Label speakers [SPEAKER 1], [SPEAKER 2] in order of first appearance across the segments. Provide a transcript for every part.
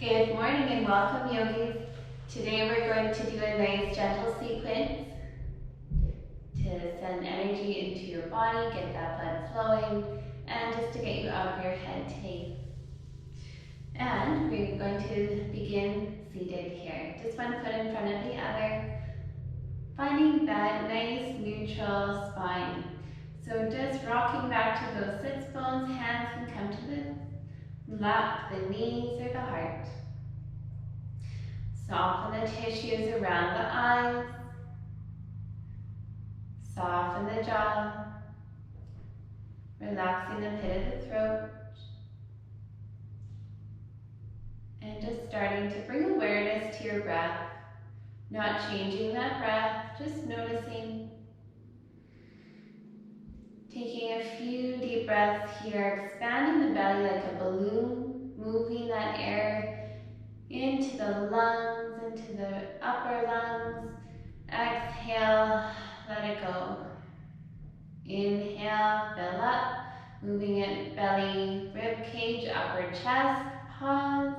[SPEAKER 1] Good morning and welcome, yogis. Today we're going to do a nice gentle sequence to send energy into your body, get that blood flowing, and just to get you out of your head today. And we're going to begin seated here. Just one foot in front of the other, finding that nice neutral spine. So just rocking back to those sits bones, hands can come to the lap, the knees, or the heart. Soften the tissues around the eyes. Soften the jaw. Relaxing the pit of the throat. And just starting to bring awareness to your breath. Not changing that breath, just noticing. Taking a few deep breaths here, expanding the belly like a balloon, moving that air into the lungs, into the upper lungs. Exhale, let it go. Inhale, fill up, moving it belly, rib cage, upper chest, pause.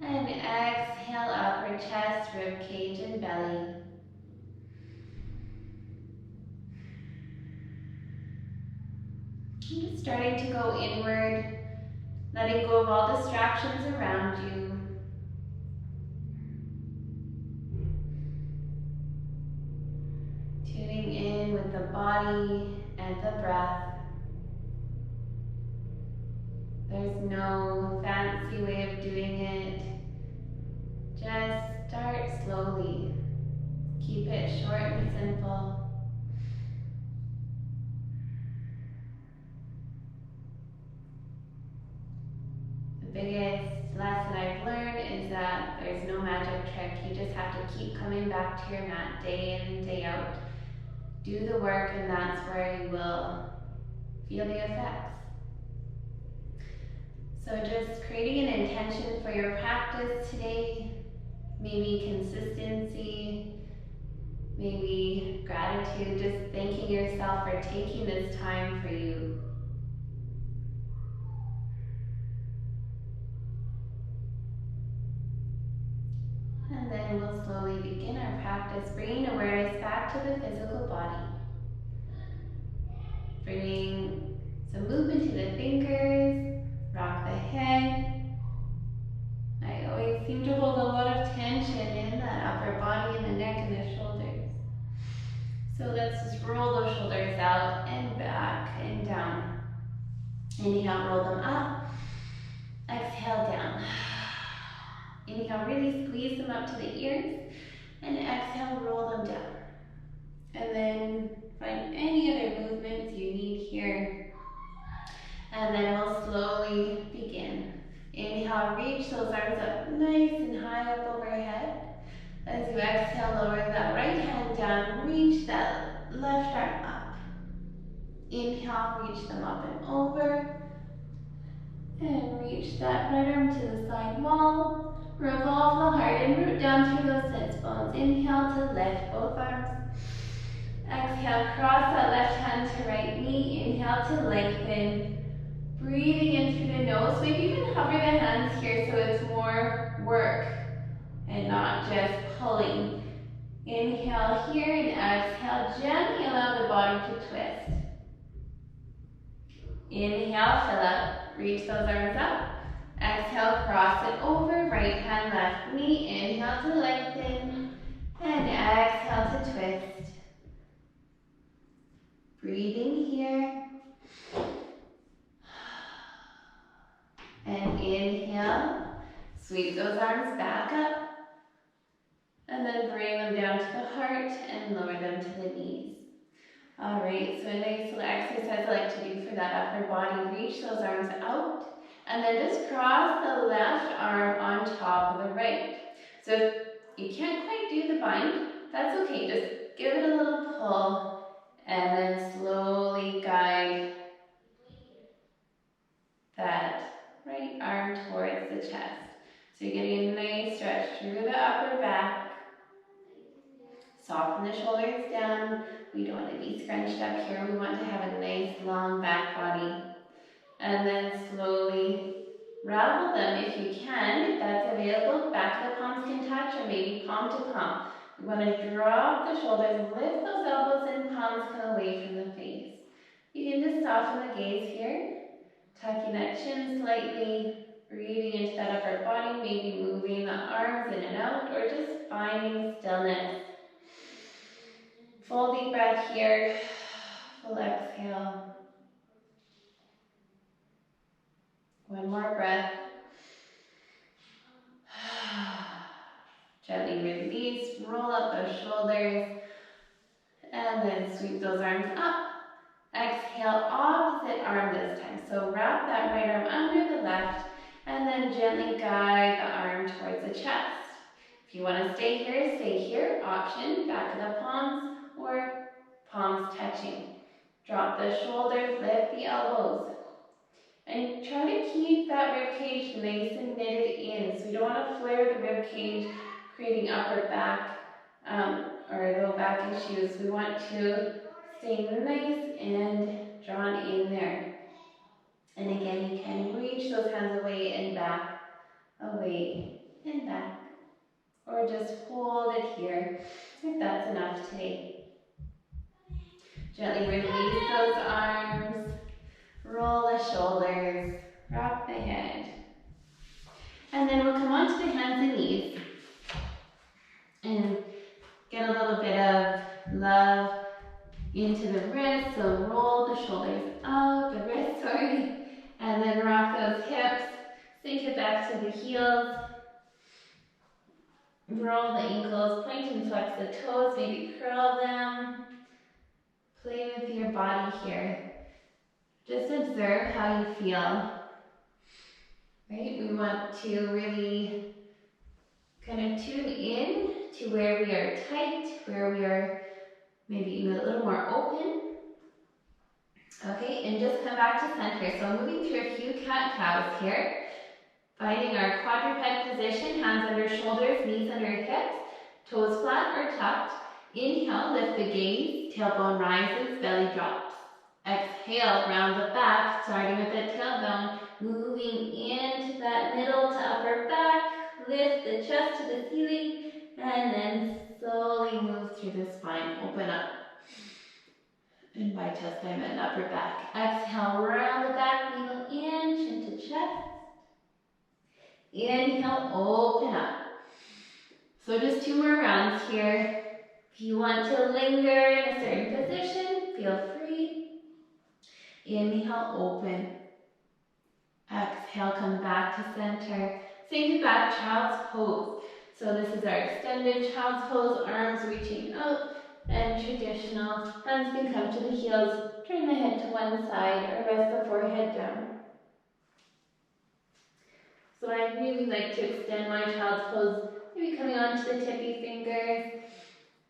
[SPEAKER 1] And exhale, upper chest, rib cage, and belly. And just starting to go inward, letting go of all distractions around you. Tuning in with the body and the breath. There's no fancy way of doing it. Just start slowly. Keep it short and simple. The biggest lesson I've learned is that there's no magic trick. You just have to keep coming back to your mat day in and day out. Do the work, and that's where you will feel the effects. So just creating an intention for your practice today, maybe consistency, maybe gratitude, just thanking yourself for taking this time for you. And then we'll slowly begin our practice, bringing awareness back to the physical body. Bringing some movement to the fingers, rock the head. I always seem to hold a lot of tension in that upper body and the neck and the shoulders. So let's just roll those shoulders out and back and down. Inhale, roll them up. Exhale, down. Inhale, really squeeze them up to the ears. And exhale, roll them down. And then find any other movements you need here. And then we'll slowly begin. Inhale, reach those arms up nice and high up overhead. As you exhale, lower that right hand down, reach that left arm up. Inhale, reach them up and over. And reach that right arm to the side wall. Revolve the heart and root down through those sits bones. Inhale to lift both arms. Exhale, cross that left hand to right knee. Inhale to lengthen. Breathing in through the nose. Maybe even hover the hands here so it's more work and not just pulling. Inhale here and exhale. Gently allow the body to twist. Inhale, fill up. Reach those arms up. Exhale, cross it over. Right hand, left knee. Inhale to lengthen. And exhale to twist. Breathing here. And inhale. Sweep those arms back up. And then bring them down to the heart and lower them to the knees. Alright, so a nice little exercise I like to do for that upper body. Reach those arms out. And then just cross the left arm on top of the right. So if you can't quite do the bind, that's okay. Just give it a little pull and then slowly guide that right arm towards the chest. So you're getting a nice stretch through the upper back. Soften the shoulders down. We don't want to be scrunched up here. We want to have a nice long back body. And then slowly Ravel them if you can, if that's available. Back of the palms can touch, or maybe palm to palm. You want to drop the shoulders, lift those elbows, and palms come away from the face. You can just soften the gaze here, tucking that chin slightly, breathing into that upper body, maybe moving the arms in and out, or just finding stillness. Full deep breath here, full exhale. One more breath. Gently release, roll up those shoulders, and then sweep those arms up. Exhale, opposite arm this time. So wrap that right arm under the left, and then gently guide the arm towards the chest. If you want to stay here. Option, back of the palms or palms touching. Drop the shoulders, lift the elbows. And try to keep that rib cage nice and knitted in. So you don't want to flare the rib cage, creating upper back or low back issues. We want to stay nice and drawn in there. And again, you can reach those hands away and back, or just hold it here if that's enough today. Gently release those arms, roll the shoulders, rock the head. And then we'll come onto the hands and knees and get a little bit of love into the wrists. So roll the shoulders out, the wrists, and then rock those hips, sink it back to the heels. Roll the ankles, point and flex the toes, maybe curl them. Play with your body here. Just observe how you feel. Right? We want to really kind of tune in to where we are tight, where we are maybe even a little more open. Okay, and just come back to center. So moving through a few cat-cows here. Finding our quadruped position, hands under shoulders, knees under hips, toes flat or tucked. Inhale, lift the gaze, tailbone rises, belly drops. Exhale, round the back, starting with the tailbone, moving into that middle to upper back, lift the chest to the ceiling, and then slowly move through the spine, open up. And by chest, I meant upper back. Exhale, round the back, needle in, chin to chest. Inhale, open up. So just 2 more rounds here. If you want to linger in a certain position, feel free. Inhale, open. Exhale, come back to center. Sink it back, child's pose. So this is our extended child's pose, arms reaching out, and traditional. Hands can come to the heels. Turn the head to one side or rest the forehead down. So I really like to extend my child's pose, maybe coming onto the tippy fingers,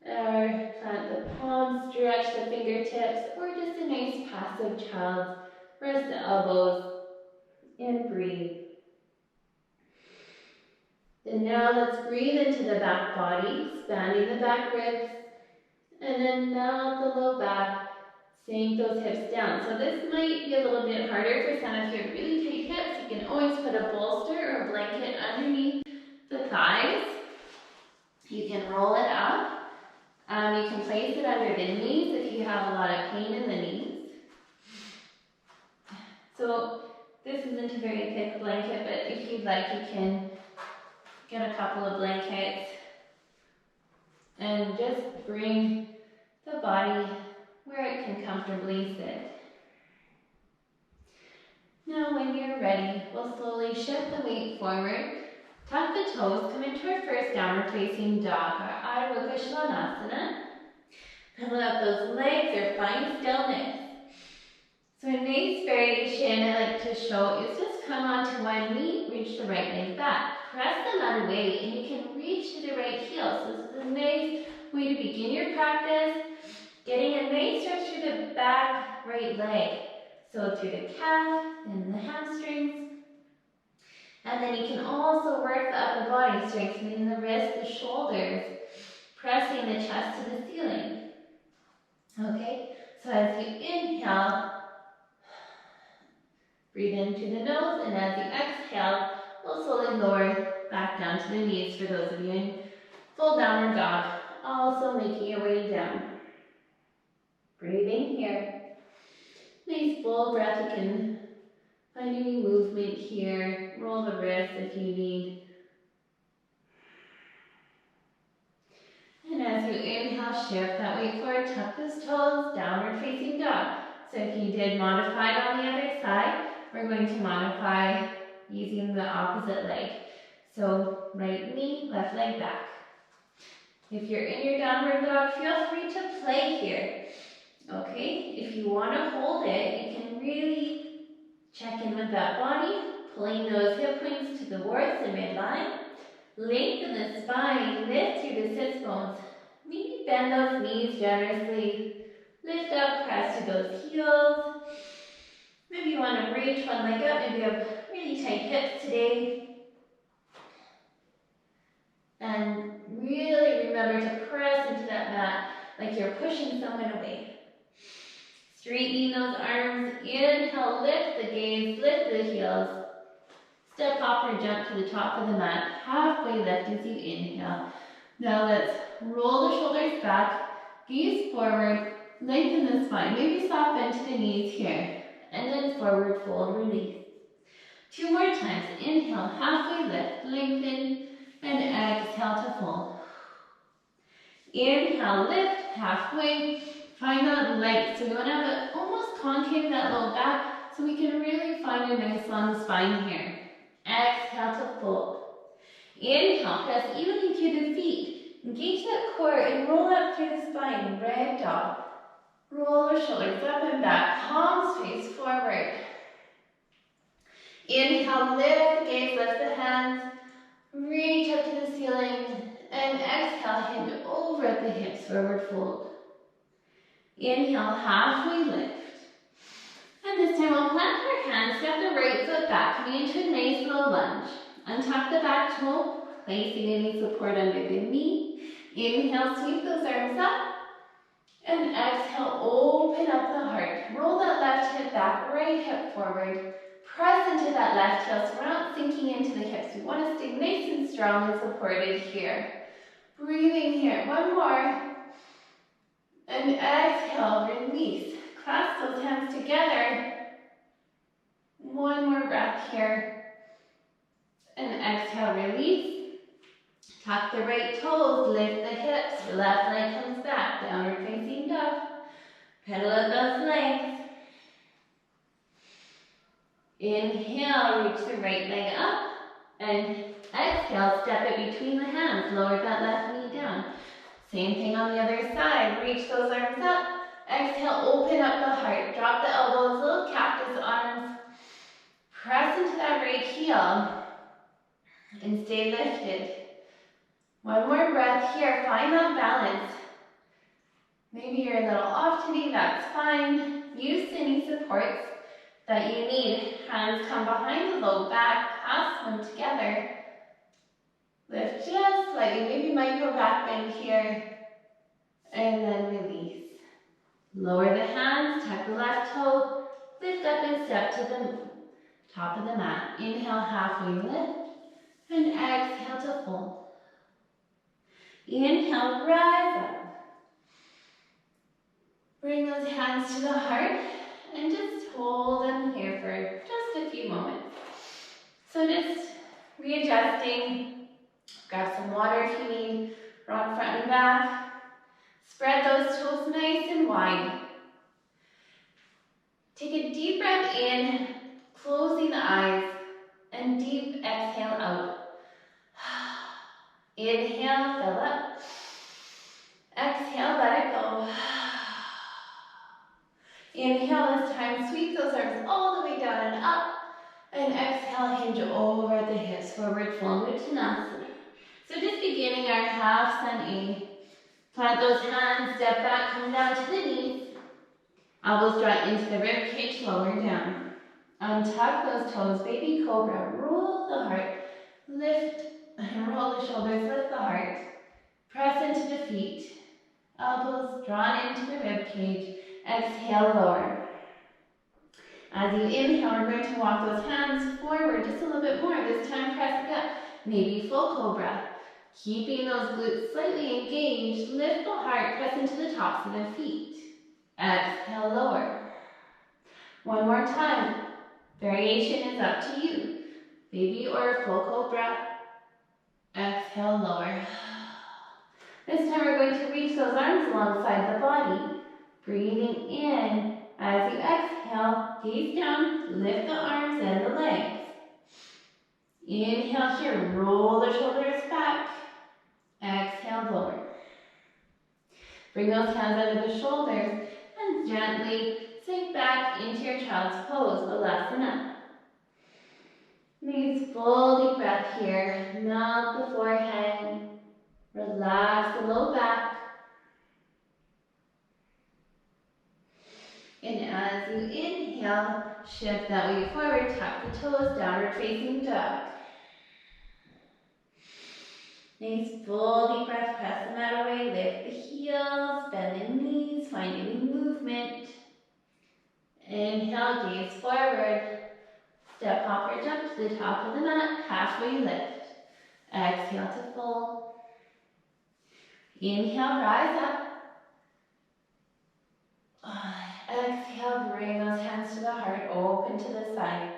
[SPEAKER 1] or plant the palms, stretch the fingertips, or just a nice passive child's. Rest the elbows and breathe. And now let's breathe into the back body, expanding the back ribs, and then melt the low back, sink those hips down. So this might be a little bit harder for some of you with really tight hips. You can always put a bolster or a blanket underneath the thighs. You can roll it up. You can place it under the knees if you have a lot of pain in the knees. So this isn't a very thick blanket, but if you'd like, you can get a couple of blankets and just bring the body where it can comfortably sit. Now when you're ready, we'll slowly shift the weight forward, tuck the toes, come into our first downward facing dog, our Adho Mukha Svanasana. Pedal out those legs or find stillness. So a nice variation I like to show is just come onto one knee, reach the right leg back. Press the mat away and you can reach to the right heel. So this is a nice way to begin your practice. Getting a nice stretch through the back right leg. So through the calf and the hamstrings. And then you can also work the upper body, strengthening the wrists, the shoulders, pressing the chest to the ceiling. Okay, so as you inhale, Breathe in through the nose, and as you exhale, we'll slowly lower back down to the knees for those of you in full downward dog. Also making your way down. Breathing here. Nice full breath. You can find any movement here. Roll the wrists if you need. And as you inhale, shift that weight forward, tuck those toes, downward facing dog. So if you did modify it on the other side, we're going to modify using the opposite leg. So right knee, left leg back. If you're in your downward dog, feel free to play here. Okay, if you want to hold it, you can really check in with that body, pulling those hip points to the warts and midline. Lengthen the spine, lift through the sits bones. Maybe bend those knees generously. Lift up, press to those heels. Maybe you want to reach one leg up. Maybe you have really tight hips today. And really remember to press into that mat like you're pushing someone away. Straightening those arms. Inhale, lift the gaze, lift the heels. Step up or jump to the top of the mat. Halfway lift as you inhale. Now let's roll the shoulders back, gaze forward, lengthen the spine. Maybe soft bend to the knees here. And then forward fold, release. 2 more times. Inhale, halfway lift, lengthen, and exhale to fold. Inhale, lift, halfway. Find that length. So we want to have it almost concave that low back so we can really find a nice long spine here. Exhale to fold. Inhale, press evenly through the feet. Engage that core and roll up through the spine. Red dog. Roll the shoulders up and back. Palms face forward. Inhale, lift the gaze, lift the hands. Reach up to the ceiling. And exhale, hinge over at the hips, forward fold. Inhale, halfway lift. And this time we'll plant our hands, step the right foot back, coming into a nice low lunge. Untuck the back toe, placing any support under the knee. Inhale, sweep those arms up. And exhale, open up the heart. Roll that left hip back, right hip forward. Press into that left heel so we're not sinking into the hips. We want to stay nice and strong and supported here. Breathing here, 1 more. And exhale, release. Clasp those hands together. 1 more breath here. And exhale, release. Tuck the right toes, lift the hips. Your left leg comes back, downward facing dog. Pedal out those legs. Inhale, reach the right leg up. And exhale, step it between the hands. Lower that left knee down. Same thing on the other side. Reach those arms up. Exhale, open up the heart. Drop the elbows, little cactus arms. Press into that right heel. And stay lifted. 1 more breath here. Find that balance. Maybe you're a little off today. That's fine. Use any supports that you need. Hands come behind the low back. Clasp them together. Lift just slightly, maybe micro back bend here, and then release. Lower the hands, tuck the left toe, lift up and step to the top of the mat. Inhale, halfway lift, and exhale to fold. Inhale, rise up. Bring those hands to the heart, and just hold them here for just a few moments. So just readjusting. Grab some water if you need. Rock front and back. Spread those toes nice and wide. Take a deep breath in, closing the eyes, and deep exhale out. Inhale, fill up. Exhale, let it go. Inhale this time, sweep those arms all the way down and up. And exhale, hinge over at the hips, forward fold, Uttanasana. So just beginning our half sun A. Plant those hands, step back, come down to the knees. Elbows draw into the rib cage, lower down. Untuck those toes, baby cobra. Roll the heart, lift and roll the shoulders, lift the heart. Press into the feet. Elbows drawn into the rib cage. Exhale, lower. As you inhale, we're going to walk those hands forward just a little bit more. This time press it up. Maybe full cobra. Keeping those glutes slightly engaged, lift the heart, press into the tops of the feet. Exhale, lower. One more time. Variation is up to you. Baby or full cobra. Exhale, lower. This time we're going to reach those arms alongside the body. Breathing in. As you exhale, gaze down, lift the arms and the legs. Inhale here, roll the shoulders back. Exhale, lower. Bring those hands under the shoulders and gently sink back into your child's pose, Balasana. Nice full deep breath here. Melt the forehead. Relax the low back. And as you inhale, shift that weight forward, tuck the toes, downward facing dog. Nice full deep breath, press the mat away, lift the heels, bend the knees, find any movement. Inhale, gaze forward. Step, hop, or jump to the top of the mat, halfway lift. Exhale to fold. Inhale, rise up. Exhale, bring those hands to the heart, open to the side.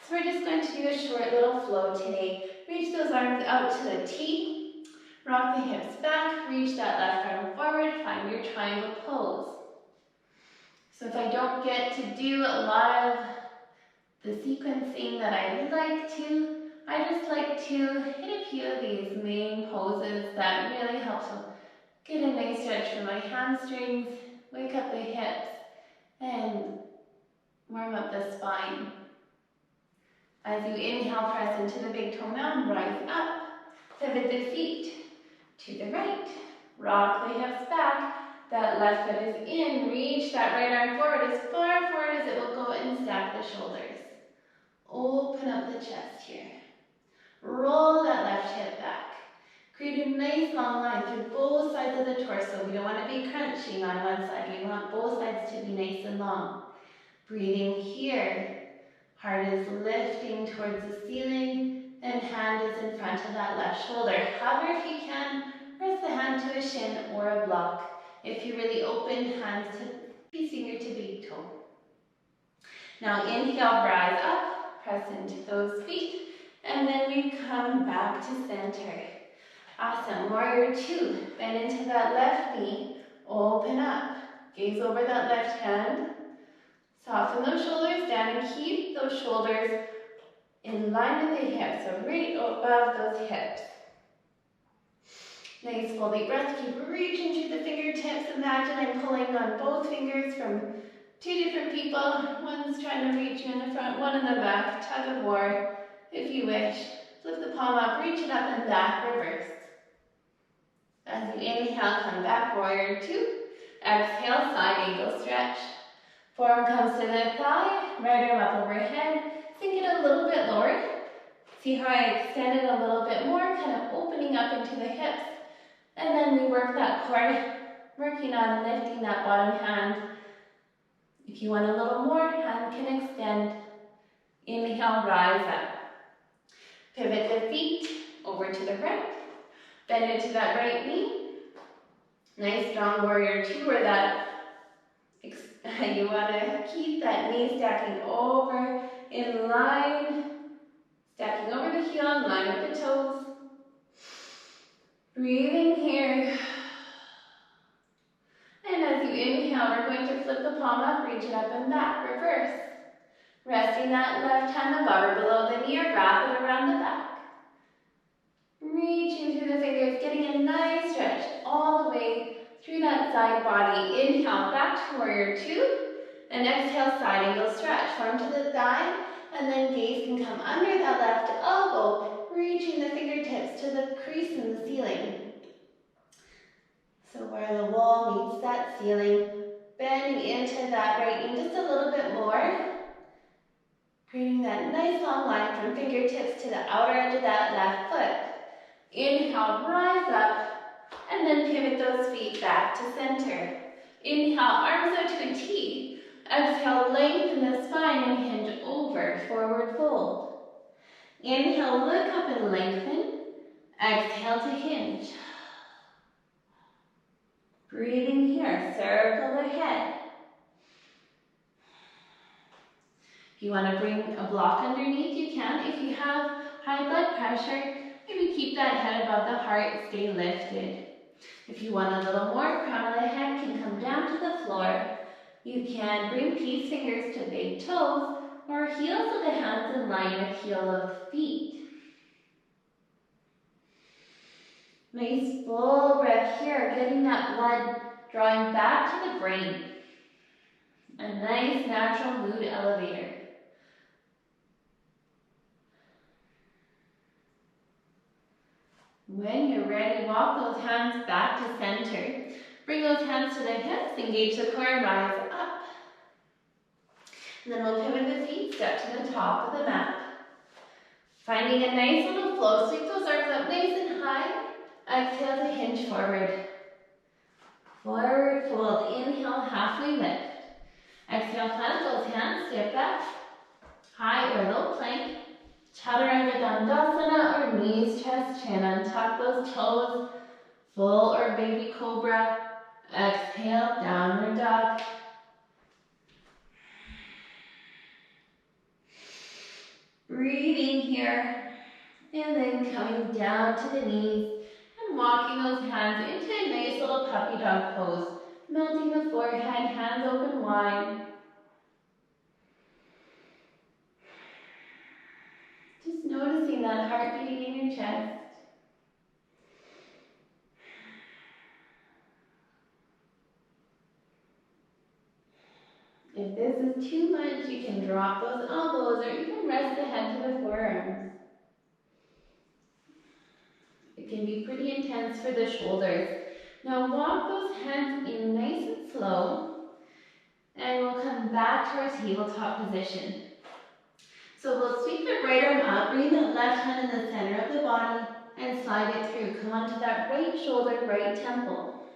[SPEAKER 1] So we're just going to do a short little flow today. Reach those arms out to the T. Rock the hips back, reach that left arm forward, find your triangle pose. So if I don't get to do a lot of the sequencing that I like to, I just like to hit a few of these main poses that really help to get a nice stretch for my hamstrings, wake up the hips, and warm up the spine. As you inhale, press into the big toe mountain, rise up, pivot the feet to the right, rock the hips back, that left foot is in, reach that right arm forward as far forward as it will go and stack the shoulders. Open up the chest here. Roll that left hip back. Create a nice long line through both sides of the torso. We don't want to be crunching on one side. We want both sides to be nice and long. Breathing here. Heart is lifting towards the ceiling and hand is in front of that left shoulder. Hover if you can. Press the hand to a shin or a block. If you really open, hands to big finger to big toe. Now inhale, rise up, press into those feet, and then we come back to center. Awesome, warrior two. Bend into that left knee, open up. Gaze over that left hand. Soften those shoulders down and keep those shoulders in line with the hips, so right above those hips. Nice full deep breath, keep reaching through the fingertips. Imagine I'm pulling on both fingers from two different people. One's trying to reach you in the front, one in the back. Tug of war, if you wish. Flip the palm up, reach it up and back, reverse. As you inhale, come back, warrior two. Exhale, side angle stretch. Forearm comes to the thigh, right arm up overhead. Sink it a little bit lower. See how I extend it a little bit more, kind of opening up into the hips. And then we work that core, working on lifting that bottom hand. If you want a little more, hand can extend. Inhale, rise up. Pivot the feet over to the right. Bend into that right knee. Nice strong warrior two, where that you want to keep that knee stacking over in line. Stacking over the heel in line with the toes. Breathing here. And as you inhale, we're going to flip the palm up, reach it up and back, reverse. Resting that left hand above or below the knee, or wrap it around the back. Reaching through the fingers, getting a nice stretch all the way through that side body. Inhale, back to warrior two. And exhale, side angle stretch. Form to the thigh, and then gaze can come under that left elbow, reaching the fingertips to the crease in the ceiling. So where the wall meets that ceiling, bending into that right knee just a little bit more. Creating that nice long line from fingertips to the outer edge of that left foot. Inhale, rise up, and then pivot those feet back to center. Inhale, arms out to a T. Exhale, lengthen the spine and hinge over, forward fold. Inhale, look up and lengthen. Exhale to hinge. Breathing here, circle the head. If you want to bring a block underneath, you can. If you have high blood pressure, maybe keep that head above the heart, stay lifted. If you want a little more, crown of the head can come down to the floor. You can bring peace fingers to big toes or heels of the hands in line with heel of the feet. Nice full breath here, getting that blood drawing back to the brain. A nice natural mood elevator. When you're ready, walk those hands back to center. Bring those hands to the hips, engage the core and rise up. And then we'll pivot the feet, step to the top of the mat. Finding a nice little flow, sweep those arms up nice and high. Exhale to hinge forward. Forward fold, inhale, halfway lift. Exhale, plant those hands, step back. High or low plank. Chaturanga Dandasana or knees, chest, chin. Untuck those toes. Full or baby cobra. Exhale, downward dog. Breathing here. And then coming down to the knees. And walking those hands into a nice little puppy dog pose. Melting the forehead, hands open wide. Just noticing that heart beating in your chest. If this is too much, you can drop those elbows or you can rest the head to the forearms. It can be pretty intense for the shoulders. Now walk those hands in nice and slow, and we'll come back to our tabletop position. So we'll sweep the right arm up, bring that left hand in the center of the body, and slide it through. Come onto that right shoulder, right temple.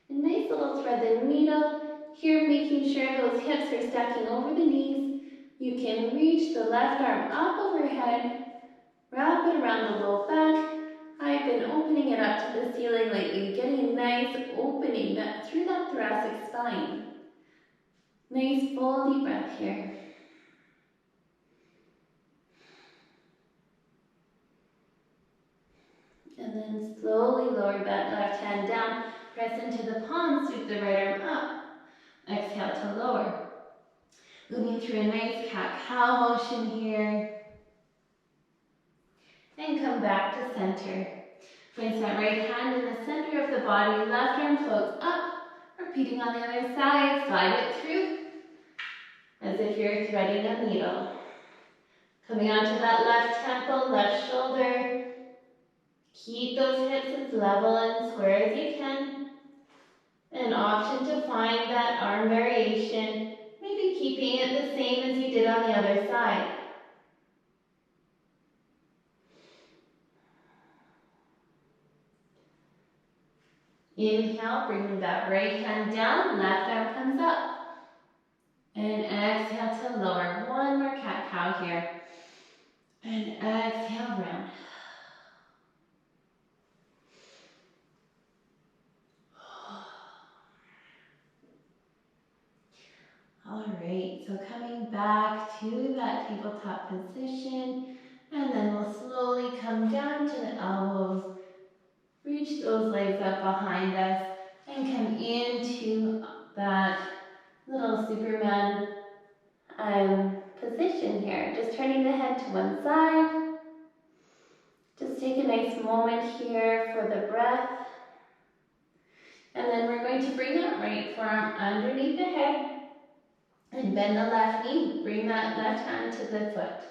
[SPEAKER 1] A nice little thread the needle. Here, making sure those hips are stacking over the knees. You can reach the left arm up overhead, wrap it around the low back. I've been opening it up to the ceiling lately, getting a nice opening through that thoracic spine. Nice full deep breath here. And then slowly lower that left hand down, press into the palm, sweep the right arm up. Exhale to lower. Moving through a nice cat-cow motion here. And come back to center. Place that right hand in the center of the body, left arm floats up. Repeating on the other side, slide it through as if you're threading a needle. Coming onto that left temple, left shoulder. Keep those hips as level and square as you can. An option to find that arm variation, maybe keeping it the same as you did on the other side. Inhale, bringing that right hand down, left arm comes up. And exhale to lower. One more cat-cow here. And exhale, round. All right, so coming back to that tabletop position, and then we'll slowly come down to the elbows, reach those legs up behind us, and come into that little Superman position here. Just turning the head to one side. Just take a nice moment here for the breath. And then we're going to bring that right forearm underneath the head. And bend the left knee, bring that left hand to the foot.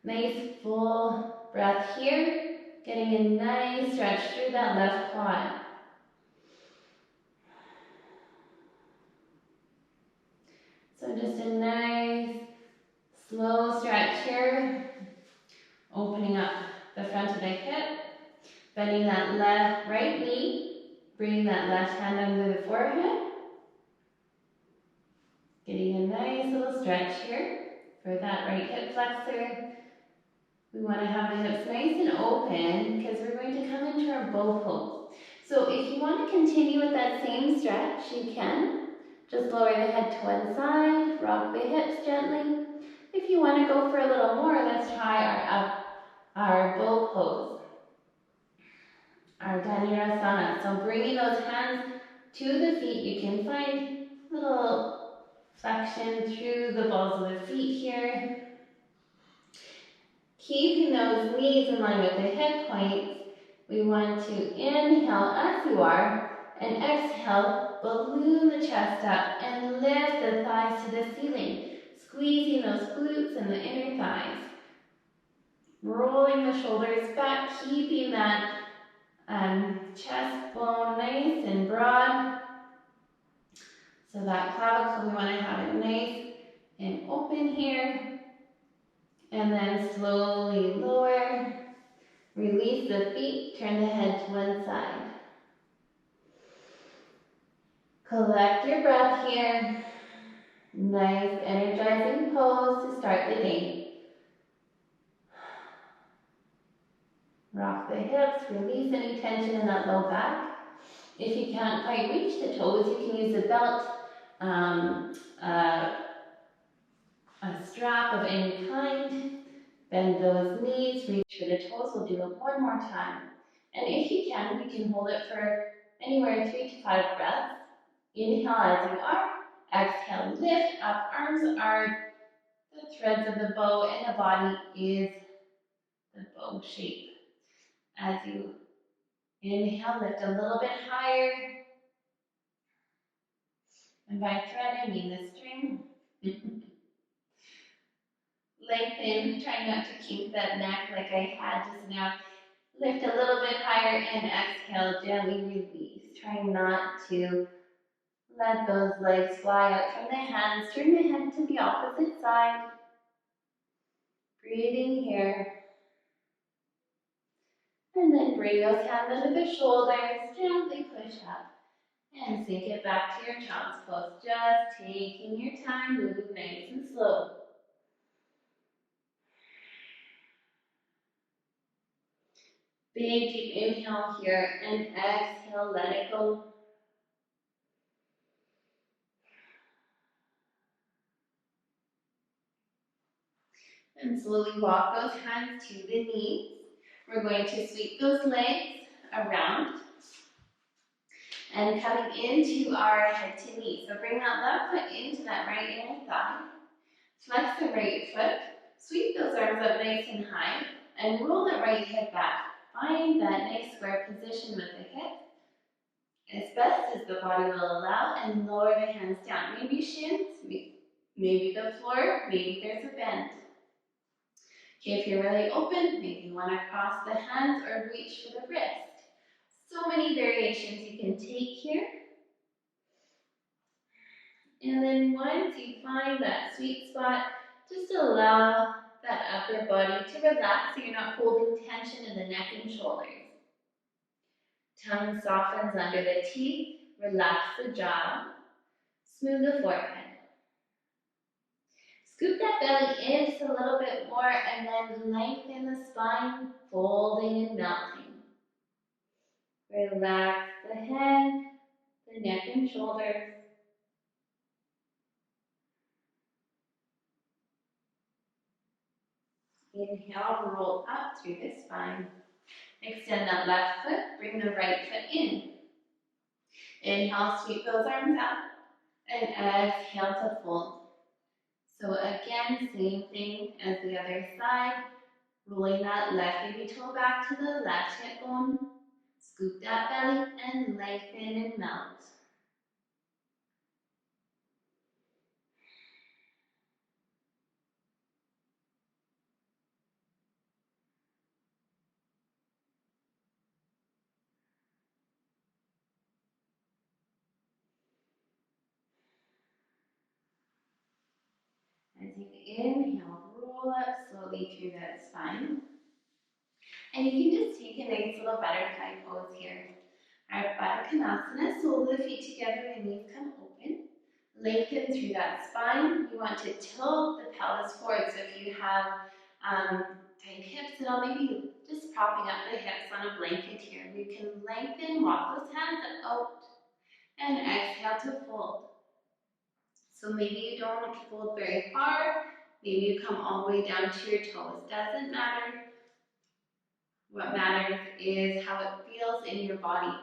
[SPEAKER 1] Nice full breath here, getting a nice stretch through that left quad. So just a nice slow stretch here, opening up the front of the hip, bending that right knee, bringing that left hand under the forehead. Getting a nice little stretch here for that right hip flexor. We want to have the hips nice and open because we're going to come into our bow pose. So if you want to continue with that same stretch, you can. Just lower the head to one side, rock the hips gently. If you want to go for a little more, let's try our bow pose, our Dhanurasana. So bringing those hands to the feet, you can find little flexion through the balls of the feet here. Keeping those knees in line with the hip points, we want to inhale as you are and exhale, balloon the chest up and lift the thighs to the ceiling, squeezing those glutes and the inner thighs. Rolling the shoulders back, keeping that chest bone nice and broad. So that clavicle, we want to have it nice and open here. And then slowly lower. Release the feet, turn the head to one side. Collect your breath here. Nice energizing pose to start the day. Rock the hips, release any tension in that low back. If you can't quite reach the toes, you can use a belt, a strap of any kind. Bend those knees, reach for the toes. We'll do it one more time. And if you can hold it for anywhere 3 to 5 breaths. Inhale as you are. Exhale, lift up. Arms are the threads of the bow and the body is the bow shape. As you inhale, lift a little bit higher. And by thread, I mean the string. Lengthen, try not to kink that neck like I had just now. Lift a little bit higher and exhale, gently release. Try not to let those legs fly out from the hands. Turn the head to the opposite side. Breathing here. And then bring those hands under the shoulders. Gently push up. And sink it back to your child's pose. Just taking your time. Move nice and slow. Big deep inhale here and exhale, let it go. And slowly walk those hands to the knees. We're going to sweep those legs around and coming into our head to knee. So bring that left foot into that right inner thigh. Flex the right foot. Sweep those arms up nice and high and roll the right hip back. Find that nice square position with the hip as best as the body will allow and lower the hands down. Maybe shins, maybe the floor, maybe there's a bend. Okay, if you're really open, maybe you want to cross the hands or reach for the wrist. So many variations you can take here. And then once you find that sweet spot, just allow that upper body to relax so you're not holding tension in the neck and shoulders. Tongue softens under the teeth, relax the jaw, smooth the forehead. Scoop that belly in just a little bit more and then lengthen the spine, folding and melting. Relax the head, the neck and shoulders. Inhale, roll up through the spine. Extend that left foot, bring the right foot in. Inhale, sweep those arms out. And exhale to fold. So again, same thing as the other side. Rolling that left baby toe back to the left hip bone. Scoop that belly and lengthen and melt. As you inhale, roll up slowly through that spine. And you can just take a nice little butterfly pose here. Our Baddha Konasana, soles of the feet together, the knees come open. Lengthen through that spine. You want to tilt the pelvis forward. So if you have tight hips at all, maybe just propping up the hips on a blanket here. You can lengthen, walk those hands out, and exhale to fold. So maybe you don't fold very far. Maybe you come all the way down to your toes. Doesn't matter. What matters is how it feels in your body.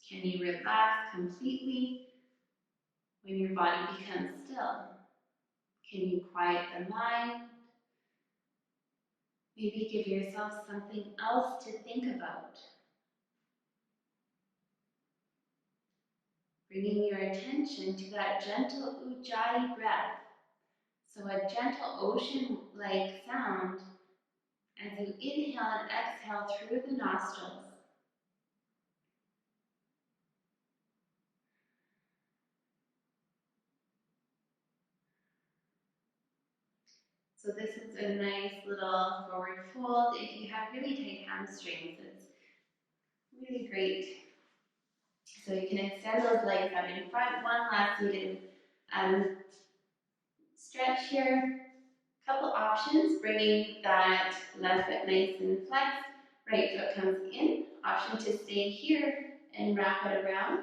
[SPEAKER 1] Can you relax completely when your body becomes still? Can you quiet the mind? Maybe give yourself something else to think about. Bringing your attention to that gentle ujjayi breath. So a gentle ocean-like sound as you inhale and exhale through the nostrils. So this is a nice little forward fold. If you have really tight hamstrings, it's really great. So you can extend those legs out in front. One last seated stretch here. Couple options, bringing that left foot nice and flexed. Right foot comes in. Option to stay here and wrap it around.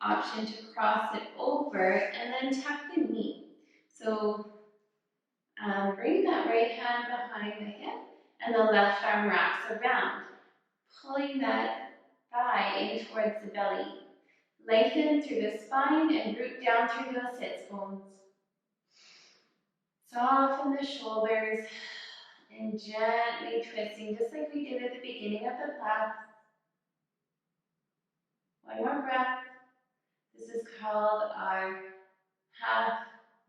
[SPEAKER 1] Option to cross it over and then tuck the knee. So bring that right hand behind the hip and the left arm wraps around, pulling that thigh in towards the belly. Lengthen through the spine and root down through those sits bones. Soften the shoulders and gently twisting, just like we did at the beginning of the class. One more breath. This is called our half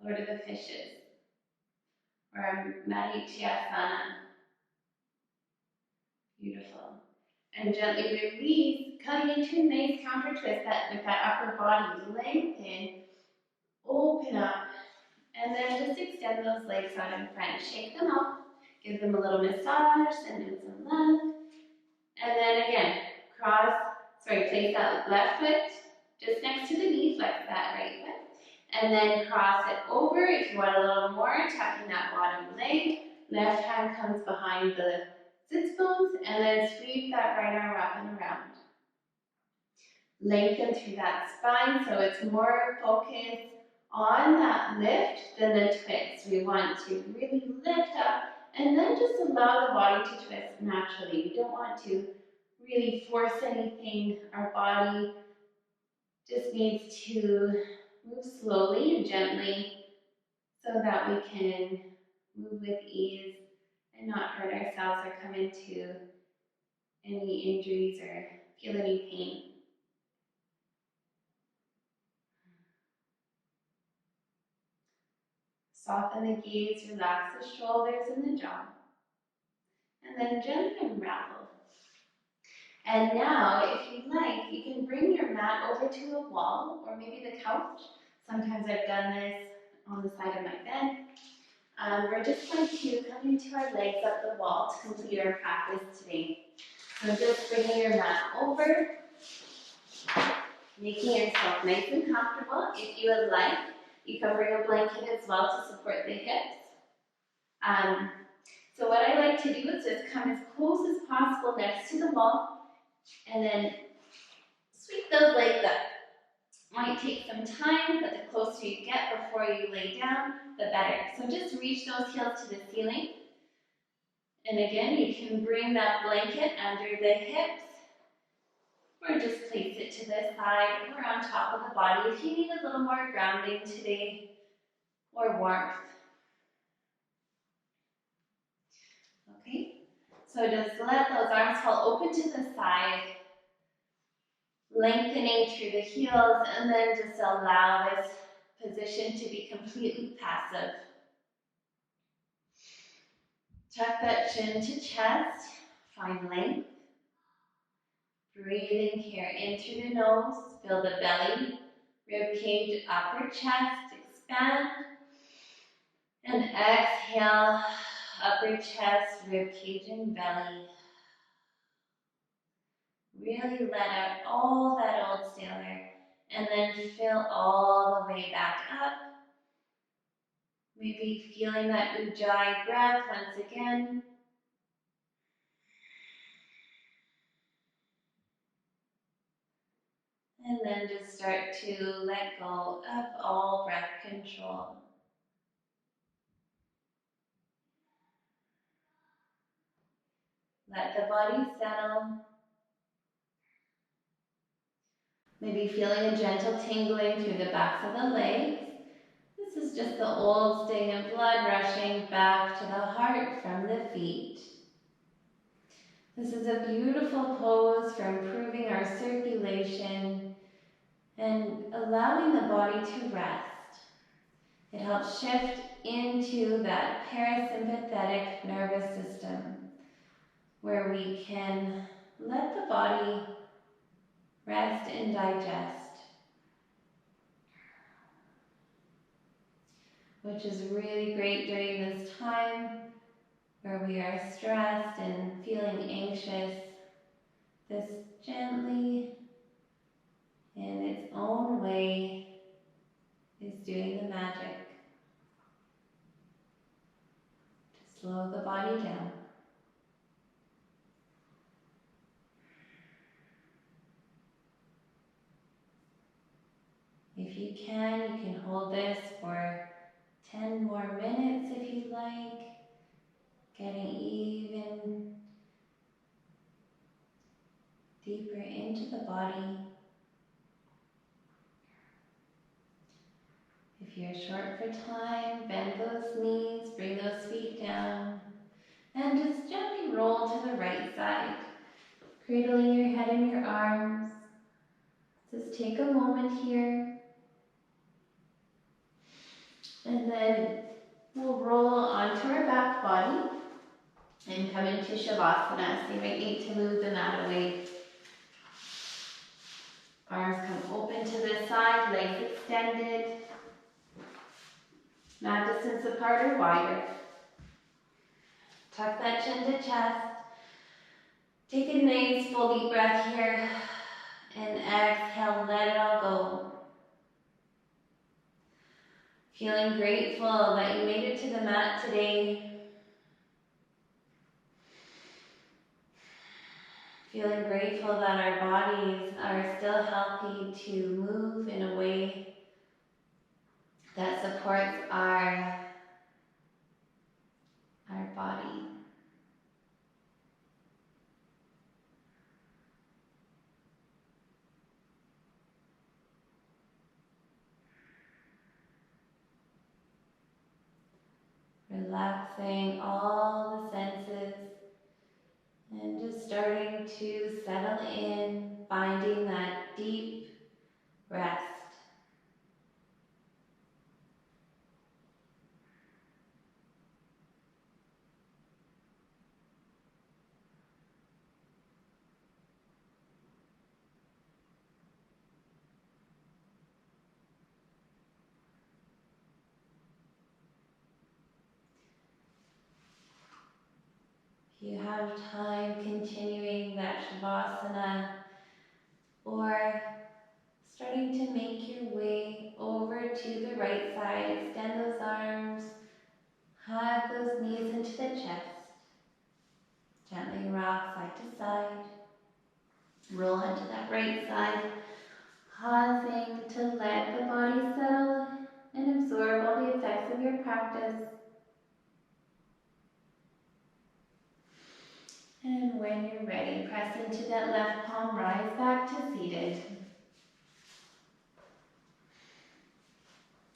[SPEAKER 1] Lord of the Fishes, or our Marichyasana. Beautiful. And gently release, cutting into a nice counter twist with that upper body. Lengthen, open up, and then just extend those legs out in front. Shake them up, give them a little massage, send in some love. And then again, place that left foot just next to the knee, flex that right foot. And then cross it over if you want a little more, tucking that bottom leg. Left hand comes behind the sits bones, and then sweep that right arm up and around. Lengthen through that spine, so it's more focused on that lift than the twist. We want to really lift up and then just allow the body to twist naturally. We don't want to really force anything. Our body just needs to move slowly and gently so that we can move with ease and not hurt ourselves or come into any injuries or feel any pain. Soften the gaze, relax the shoulders and the jaw. And then gently unravel. And now, if you'd like, you can bring your mat over to a wall or maybe the couch. Sometimes I've done this on the side of my bed. We're just going to come into our legs up the wall to complete our practice today. So just bringing your mat over, making yourself nice and comfortable. If you would like, you can bring a blanket as well to support the hips. So what I like to do is just come as close as possible next to the wall and then sweep those legs up. Might take some time, but the closer you get before you lay down, the better. So just reach those heels to the ceiling. And again, you can bring that blanket under the hips or just place it to the side or on top of the body if you need a little more grounding today or warmth. Okay, so just let those arms fall open to the side, lengthening through the heels, and then just allow this position to be completely passive. Tuck that chin to chest, find length. Breathing here in through the nose, fill the belly, rib cage, upper chest, expand. And exhale, upper chest, rib cage, and belly. Really let out all that old stale air. And then fill all the way back up. Maybe feeling that ujjayi breath once again. And then just start to let go of all breath control. Let the body settle. Maybe feeling a gentle tingling through the backs of the legs. This is just the old sting of blood rushing back to the heart from the feet. This is a beautiful pose for improving our circulation and allowing the body to rest. It helps shift into that parasympathetic nervous system where we can let the body rest and digest, which is really great during this time where we are stressed and feeling anxious. This gently, in its own way, is doing the magic to slow the body down. If you can hold this for 10 more minutes if you'd like, getting even deeper into the body. If you're short for time, bend those knees, bring those feet down, and just gently roll to the right side, cradling your head in your arms. Just take a moment here, and then we'll roll onto our back body and come into Shavasana. So you might need to move the mat away. Arms come open to the side, legs extended, mat distance apart or wider. Tuck that chin to chest. Take a nice full deep breath here and exhale, let it all go. Feeling grateful that you made it to the mat today. Feeling grateful that our bodies are still healthy to move in a way that supports our body. Relaxing all the senses and just starting to settle in, finding that deep rest. If you have time, continuing that Shavasana or starting to make your way over to the right side. Extend those arms, hug those knees into the chest. Gently rock side to side. Roll onto that right side, pausing to let the body settle and absorb all the effects of your practice. And when you're ready, press into that left palm, rise back to seated.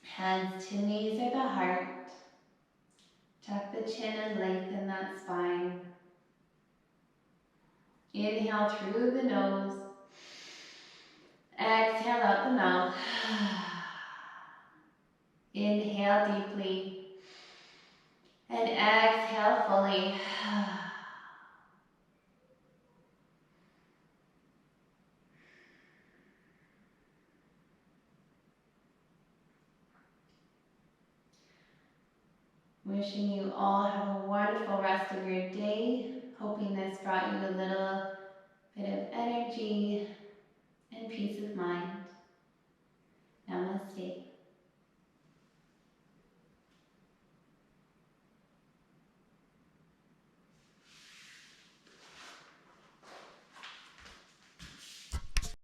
[SPEAKER 1] Hands to knees or the heart. Tuck the chin and lengthen that spine. Inhale through the nose. Exhale out the mouth. Inhale deeply. And exhale fully. Wishing you all have a wonderful rest of your day. Hoping this brought you a little bit of energy and peace of mind. Namaste.